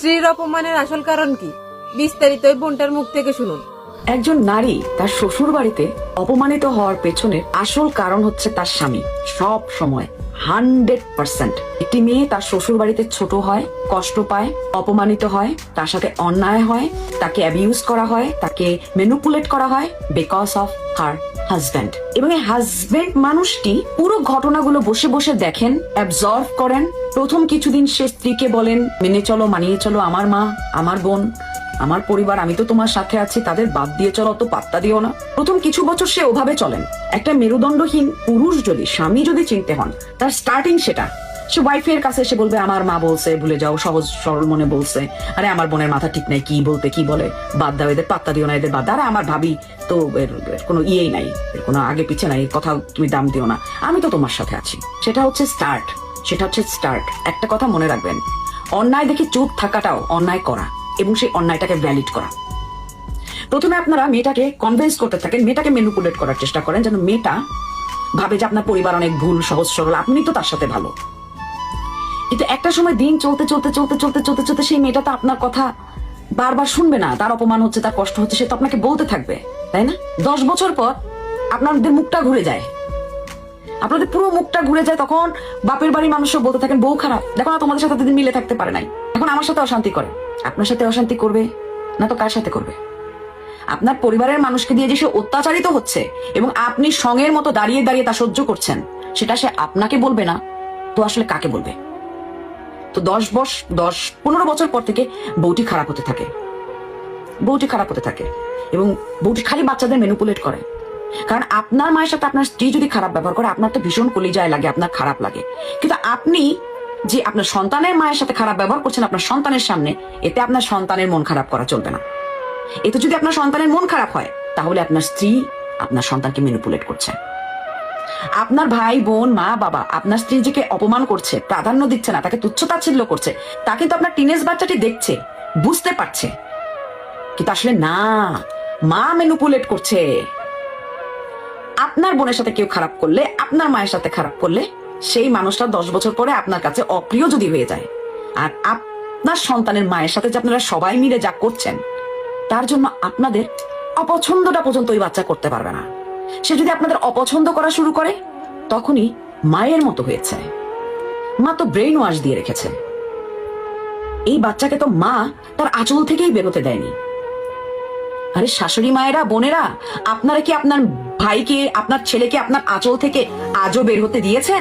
স্ত্রীর অপমানের আসল কারণ কি? বিস্তারিত এই বোনটার মুখ থেকে শুনুন। একজন নারী তার শ্বশুর বাড়িতে অপমানিত হওয়ার পেছনে আসল কারণ হচ্ছে তার স্বামী। সব সময় 100% একটি মেয়ে তার শ্বশুর বাড়িতে ছোট হয়, কষ্ট পায়, অপমানিত হয়, তার সাথে অন্যায় হয়, তাকে অ্যাবিউজ করা হয়, তাকে ম্যানিপুলেট করা হয় বিকজ অফ হার হাজব্যান্ড। এবং এই হাজব্যান্ড মানুষটি পুরো ঘটনাগুলো বসে বসে দেখেন, অ্যাবজর্ভ করেন। প্রথম কিছুদিন সে স্ত্রীকে বলেন, মেনে চলো, মানিয়ে চলো, আমার মা, আমার বোন, আমার পরিবার, আমি তো তোমার সাথে আছি, তাদের বাদ দিয়ে চলো, তো পাত্তা দিও না। প্রথম কিছু বছর সে ওভাবে চলেন। একটা মেরুদণ্ডহীন পুরুষ যদি, স্বামী যদি চিনতে হন, তার স্টার্টিং সেটা। সে ওয়াইফের কাছে এসে বলবে, আমার মা বলছে, ভুলে যাও, সহজ সরল মনে বলছে, আরে আমার বোনের মাথা ঠিক নাই, কি বলতে কি বলে, বাদ দাও, এদের পাত্তা দিও না, এদের বাদ, আরে আমার ভাবি তো এর কোনো ইয়েই নাই, এর কোনো আগে পিছে নাই, কথা তুমি দাম দিও না, আমি তো তোমার সাথে আছি। সেটা হচ্ছে স্টার্ট, সেটা হচ্ছে স্টার্ট। একটা কথা মনে রাখবেন, অন্যায় দেখে চুপ থাকাটাও অন্যায় করা, এবং সেই অন্যায়টাকে ভ্যালিড করা। প্রথমে আপনারা মেয়েটাকে কনভিন্স করতে থাকেন, মেয়েটাকে ম্যানিপুলেট করার চেষ্টা করেন, যেন মেয়েটা ভাবে যে আপনার পরিবার অনেক ভুল, সহজ সরল, আপনি তো তার সাথে ভালো। কিন্তু একটা সময় দিন চলতে চলতে চলতে চলতে চলতে চলতে সেই মেয়েটা তো আপনার কথা বারবার শুনবে না। তার অপমান হচ্ছে, তার কষ্ট হচ্ছে, সে তো আপনাকে বলতে থাকবে, তাই না? 10 বছর পর আপনাদের মুখটা ঘুরে যায়, আপনাদের পুরো মুখটা ঘুরে যায়। তখন বাপের বাড়ির মানুষও বলতে থাকেন, বউ খারাপ, দেখো না তোমাদের সাথে মিলে থাকতে পারে নাই, এখন আমার সাথে অশান্তি করে। আপনার সাথে অশান্তি করবে না তো কার সাথে করবে? আপনার পরিবারের মানুষকে দিয়ে যে সে অত্যাচারিত হচ্ছে এবং আপনি সঙ্গের মতো দাঁড়িয়ে দাঁড়িয়ে তা সহ্য করছেন, সেটা সে আপনাকে বলবে না তো আসলে কাকে বলবে? তো 10-15 বছর পর থেকে বউটি খারাপ হতে থাকে, বউটি খারাপ হতে থাকে, এবং বউটি খালি বাচ্চাদের ম্যানিপুলেট করে। কারণ আপনার মায়ের সাথে আপনার স্ত্রী যদি খারাপ ব্যবহার করে, আপনার তো ভীষণ কলিজায় লাগে, আপনার খারাপ লাগে। কিন্তু আপনি যে আপনার সন্তানের মায়ের সাথে খারাপ ব্যবহার করছেন আপনার সন্তানের সামনে, এতে আপনার সন্তানের মন খারাপ করা চলবে না। এতে যদি আপনার সন্তানের মন খারাপ হয়, তাহলে আপনার স্ত্রী আপনার সন্তানকে ম্যানিপুলেট করছে। আপনার ভাই বোন, মা বাবা আপনার স্ত্রী যে অপমান করছে, প্রাধান্য দিচ্ছে না, তাকে তুচ্ছতাচ্ছিল্য করছে, তা কিন্তু আপনার টিনেজ বাচ্চাটি দেখছে, বুঝতে পারছে। কিন্তু আসলে না, মা ম্যানিপুলেট করছে। আপনার বোনের সাথে কেউ খারাপ করলে, আপনার মায়ের সাথে খারাপ করলে, সেই মানুষটা 10 বছর পরে আপনার কাছে অপ্রিয় যদি হয়ে যায়, আর আপনার সন্তানের মায়ের সাথে যে আপনারা সবাই মিলে যা করছেন, তার জন্য আপনাদের অপছন্দটা পর্যন্ত ওই বাচ্চা করতে পারবে না। সে যদি আপনাদের অপছন্দ করা শুরু করে, তখনই মায়ের মতো হয়েছে। মা তো ব্রেইন ওয়াশ দিয়ে রেখেছে, এই বাচ্চাকে তো মা তার আঁচল থেকেই বেরোতে দেয়নি। আরে শাশুড়ি মায়েরা, বোনেরা, আপনারা কি আপনার ভাইকে, আপনার ছেলেকে আপনার আঁচল থেকে আজও বের হতে দিয়েছেন?